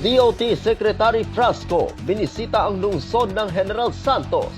DOT Secretary Frasco binisita ang lungsod ng General Santos.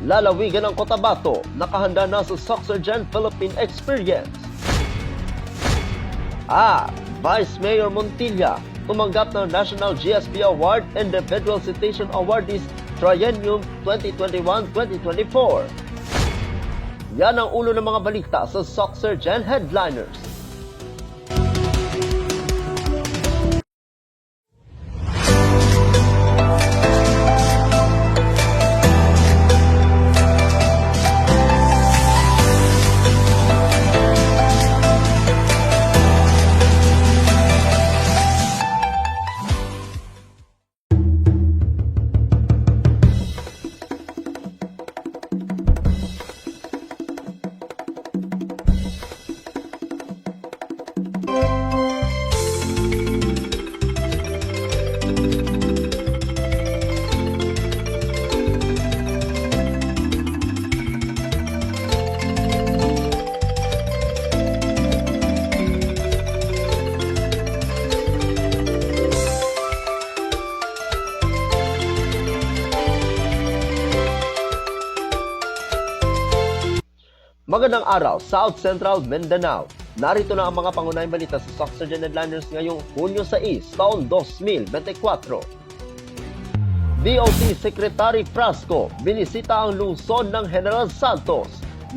Lalawigan ng Cotabato, nakahanda na sa Soxergen Philippine Experience. Vice Mayor Montilla tumanggap ng National GSP Award Individual Citation Awardees Triennium 2021-2024. Yan ang ulo ng mga balita sa Soxergen Headliners. Magandang araw, South Central Mindanao. Narito na ang mga pangunahing balita sa Soxergen Headliners ngayong Hunyo 6, taon 2024. DOT Secretary Frasco binisita ang lungsod ng General Santos.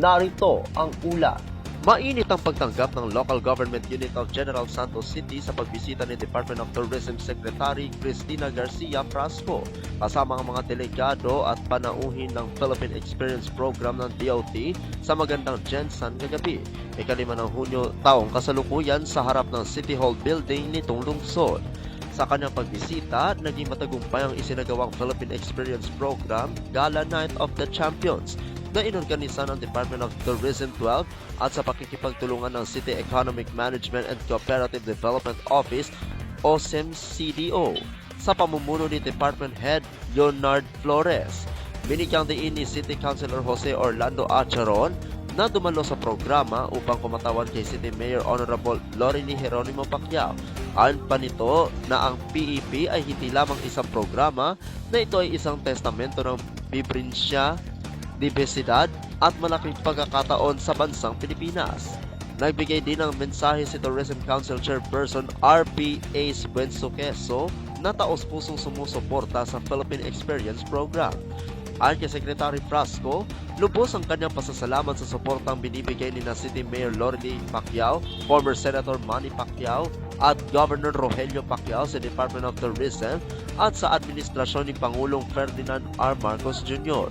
Narito ang ulat. Mainit ang pagtanggap ng Local Government Unit of General Santos City sa pagbisita ni Department of Tourism Secretary Cristina Garcia Frasco kasama ang mga delegado at panauhin ng Philippine Experience Program ng DOT sa magandang Gensan kagabi, 5 ng Hunyo taong kasalukuyan sa harap ng City Hall building nitong lungsod. Sa kanyang pagbisita, naging matagumpay ang isinagawang Philippine Experience Program Gala Night of the Champions na inorganisa ng Department of Tourism 12 at sa pakikipagtulungan ng City Economic Management and Cooperative Development Office o CEMCDO sa pamumuno ni Department Head Leonard Flores. Binigyang diin ni City Councilor Jose Orlando Acharon na dumalo sa programa upang kumatawan kay City Mayor Honorable Lorini Jeronimo Pacquiao. Ayon pa nito na ang PEP ay hindi lamang isang programa, na ito ay isang testamento ng bibrinsya, diversidad at malaking pagkakataon sa bansang Pilipinas. Nagbigay din ng mensahe si Tourism Council Chairperson RP Ace Buensuqueso na taos-pusong sumusuporta sa Philippine Experience Program. Ayon kay Secretary Frasco, lubos ang kanyang pasasalamat sa suportang binibigay ni na City Mayor Lorini Pacquiao, former Senator Manny Pacquiao at Governor Rogelio Pacquiao sa Department of Tourism at sa administrasyon ni Pangulong Ferdinand R. Marcos Jr.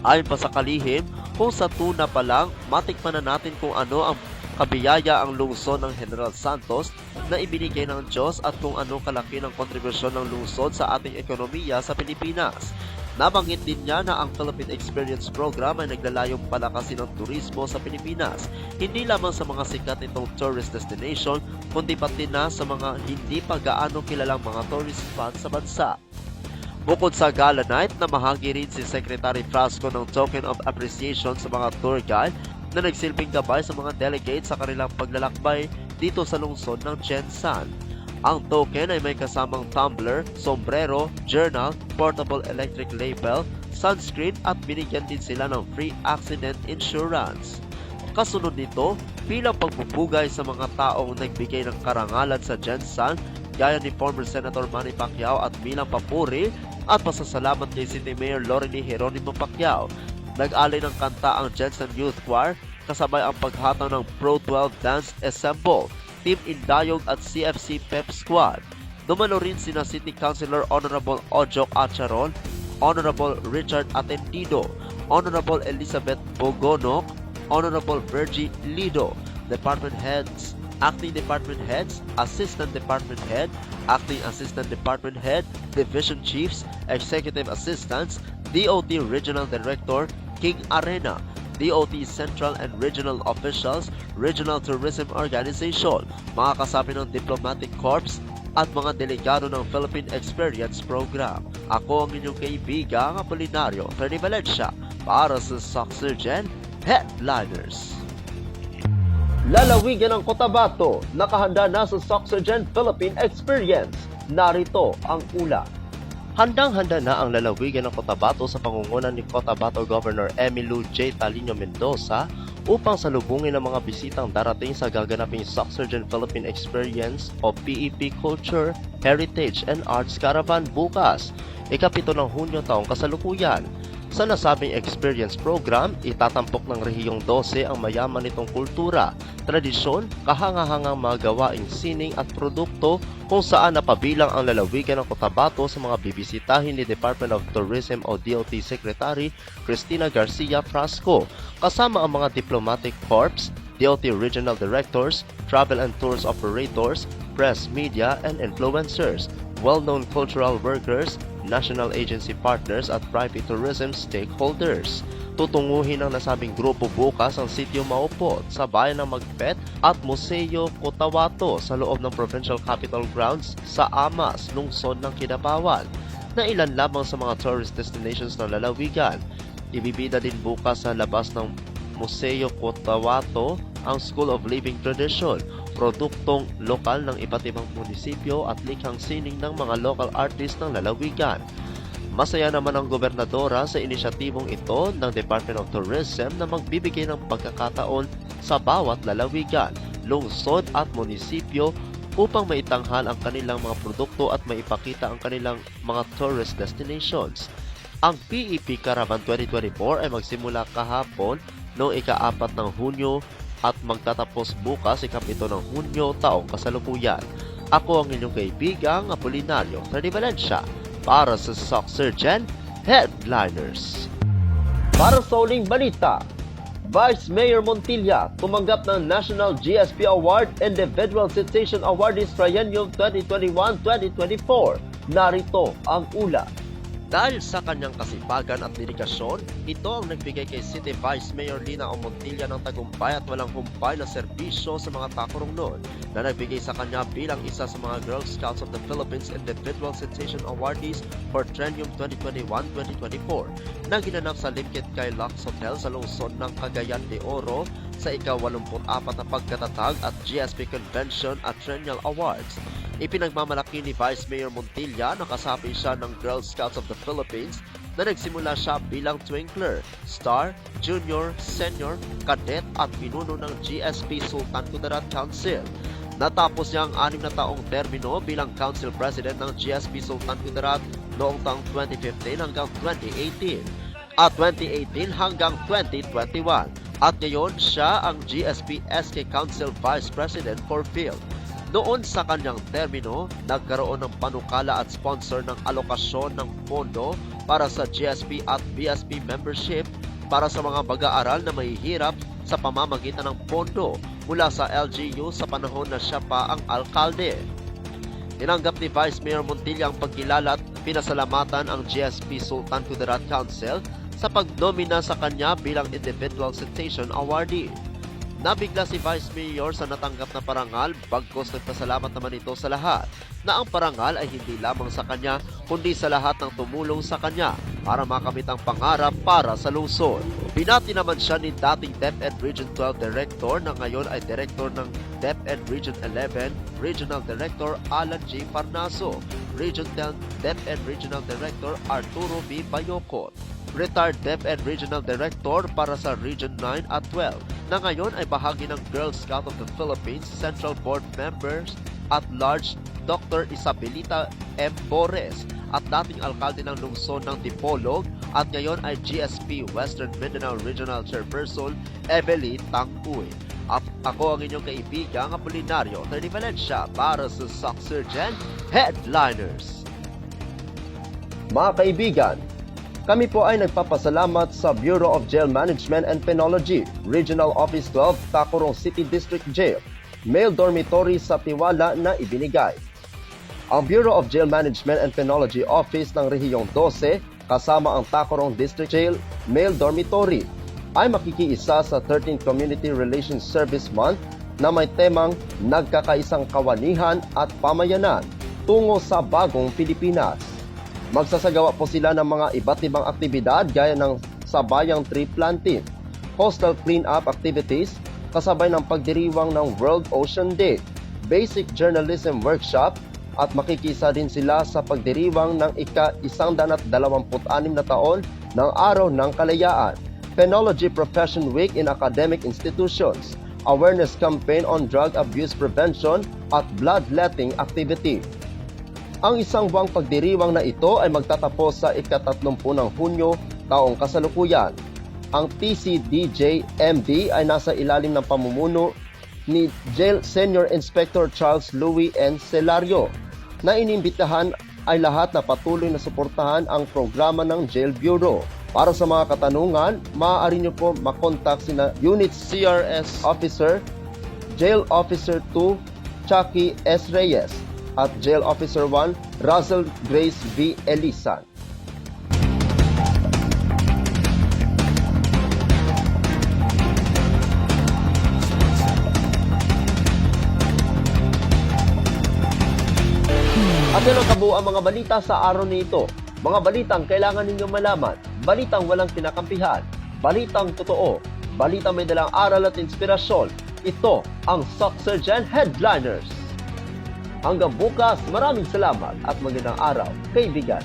Ayon pa sa kalihim, kung sa tuna pa lang, matikman na natin kung ano ang kabiyaya ang lungsod ng General Santos na ibinigay ng Diyos at kung ano kalaki ng kontribusyon ng lungsod sa ating ekonomiya sa Pilipinas. Nabanggit din niya na ang Philippine Experience Program ay naglalayong palakasin ng turismo sa Pilipinas, hindi lamang sa mga sikat nitong tourist destination, kundi pati na sa mga hindi pa gaano kilalang mga tourist spot sa bansa. Bukod sa Gala Night, namahagi rin si Secretary Frasco ng token of appreciation sa mga tour guide na nagsilbing gabay sa mga delegates sa kanilang paglalakbay dito sa lungsod ng Gensan. Ang token ay may kasamang tumbler, sombrero, journal, portable electric label, sunscreen at binigyan din sila ng free accident insurance. Kasunod nito, bilang pagpupugay sa mga taong nagbigay ng karangalan sa Gensan, gaya ni former Senator Manny Pacquiao at bilang papuri at pasasalamat kay City Mayor Lorini Jeronimo Pacquiao, nag-alay ng kanta ang Gensan Youth Choir kasabay ang paghataw ng Pro 12 Dance Ensemble, Team Indayog at CFC Pep Squad. Dumalo rin sina City Councilor Honorable Ojok Acharon, Honorable Richard Atendido, Honorable Elizabeth Bogonok, Honorable Virgie Lido, Department Heads, Acting Department Heads, Assistant Department Head, Acting Assistant Department Head, Division Chiefs, Executive Assistants, DOT Regional Director, King Arena, DOT Central and Regional Officials, Regional Tourism Organization, mga kasapi ng Diplomatic Corps, at mga delegado ng Philippine Experience Program. Ako ang inyong kaibigang Apolinario Fernie Valencia para sa Soxergen Headliners. Lalawigan ng Cotabato, nakahanda na sa Soxygen Philippine Experience. Narito ang ulat. Handang-handa na ang lalawigan ng Cotabato sa pangunguna ni Cotabato Governor Emilio J. Talino Mendoza upang salubungin ang mga bisitang darating sa gaganaping Soxygen Philippine Experience o PEP Culture, Heritage and Arts Caravan bukas, ika-7 ng Hunyo taong kasalukuyan. Sa nasabing experience program, itatampok ng Rehiyong 12 ang mayaman nitong kultura, tradisyon, kahanga-hangang mga gawaing sining at produkto kung saan napabilang ang lalawigan ng Cotabato sa mga bibisitahin ni Department of Tourism o DOT Secretary Cristina Garcia Frasco, kasama ang mga diplomatic corps, DOT Regional Directors, Travel and Tours Operators, press, media, and influencers, well-known cultural workers, national agency partners at private tourism stakeholders. Tutunguhin ng nasabing grupo bukas ang Sitio Maupot sa bayan ng Magpet at Museo Cotabato sa loob ng Provincial Capital Grounds sa Amas, lungsod ng Kidapawan, na ilan lamang sa mga tourist destinations ng lalawigan. Ibibida din bukas sa labas ng Museo Cotabato ang School of Living Tradition, produktong lokal ng iba't ibang munisipyo at likhang sining ng mga local artists ng lalawigan. Masaya naman ang gobernadora sa inisyatibong ito ng Department of Tourism na magbibigay ng pagkakataon sa bawat lalawigan, lungsod at munisipyo upang maitanghal ang kanilang mga produkto at maipakita ang kanilang mga tourist destinations. Ang PEP Caravan 2024 ay magsimula kahapon noong ika-4 ng Hunyo at magtatapos bukas ika-7 ng Hunyo taong kasalukuyan. Ako ang inyong kaibigang Apolinario Freddy Valencia para sa Soxygen Headliners. Para sa uling balita, Vice Mayor Montilla tumanggap ng National GSP Award Individual Citation Awardees Triennium 2021-2024. Narito ang ulat. Dahil sa kanyang kasipagan at dedikasyon, ito ang nagbigay kay City Vice Mayor Lina O. Montilla ng tagumpay at walang humpay na serbisyo sa mga takurong noon na nagbigay sa kanya bilang isa sa mga Girl Scouts of the Philippines Individual Citation Awardees for Triennium 2021-2024 na ginanap sa Limkit Kay Lux Hotel sa lungsod ng Cagayan de Oro sa ika-84 na pagkatatag at GSP Convention at Triennial Awards. Ipinagmamalaki ni Vice Mayor Montilla na kasapi siya ng Girl Scouts of the Philippines na nagsimula siya bilang Twinkler, Star, Junior, Senior, Cadet at pinuno ng GSP Sultan Kudarat Council. Natapos niya ang 6 na taong termino bilang Council President ng GSP Sultan Kudarat noong taong 2015 hanggang 2018 at 2018 hanggang 2021 at ngayon siya ang GSP SK Council Vice President for Field. Noon sa kanyang termino, nagkaroon ng panukala at sponsor ng alokasyon ng pondo para sa GSP at BSP membership para sa mga mag-aaral na mahihirap sa pamamagitan ng pondo mula sa LGU sa panahon na siya pa ang alkalde. Tinanggap ni Vice Mayor Montilla ang pagkilala at pinasalamatan ang GSP Sultan Kudarat Council sa pagnomina sa kanya bilang Individual Citation Awardee. Nabigla si Vice Mayor sa natanggap na parangal bagkos nagpasalamat naman ito sa lahat na ang parangal ay hindi lamang sa kanya kundi sa lahat ng tumulong sa kanya para makamit ang pangarap para sa lungsod. Binati naman siya ni dating DepEd Region 12 Director na ngayon ay Director ng DepEd Region 11, Regional Director Alan G. Parnaso, Region 10 DepEd Regional Director Arturo B. Bayocot, Retired DepEd Regional Director para sa Region 9 at 12 na ngayon ay bahagi ng Girl Scout of the Philippines Central Board Members at Large Dr. Isabelita M. Bores at dating alkalde ng lungsod ng Dipolog at ngayon ay GSP Western Mindanao Regional Chairperson Evelyn Tangpuy. At ako ang inyong kaibigang Apolinario Freddy Valencia para sa Soxygen Headliners. Mga kaibigan, kami po ay nagpapasalamat sa Bureau of Jail Management and Penology, Regional Office 12, Tacurong City District Jail, male dormitory sa Tiwala na ibinigay. Ang Bureau of Jail Management and Penology Office ng Rehiyong 12, kasama ang Tacurong District Jail Male Dormitory, ay makikiisa sa 13th Community Relations Service Month na may temang Nagkakaisang Kawanihan at Pamayanan tungo sa Bagong Pilipinas. Magsasagawa po sila ng mga iba't ibang aktibidad gaya ng sabayang tree planting, coastal clean-up activities, kasabay ng pagdiriwang ng World Ocean Day, Basic Journalism Workshop at makikisa din sila sa pagdiriwang ng ika-126 na taon ng Araw ng Kalayaan, Penology Profession Week in Academic Institutions, Awareness Campaign on Drug Abuse Prevention at Bloodletting Activity. Ang isang buwang pagdiriwang na ito ay magtatapos sa ika-30 ng Hunyo taong kasalukuyan. Ang TCDJ-MD ay nasa ilalim ng pamumuno ni Jail Senior Inspector Charles Louis N. Celario na inimbitahan ay lahat na patuloy na suportahan ang programa ng Jail Bureau. Para sa mga katanungan, maaari niyo po makontak sina Unit CRS Officer, Jail Officer 2, Chucky S. Reyes at Jail Officer 1, Russell Grace V. Elisan. At yan ang kabuuan mga balita sa araw nito. Mga balitang kailangan ninyong malaman, balitang walang kinakampihan, balitang totoo, balitang may dalang aral at inspirasyon. Ito ang Socksurgeon Headliners. Hanggang bukas, maraming salamat at magandang araw, kaibigan.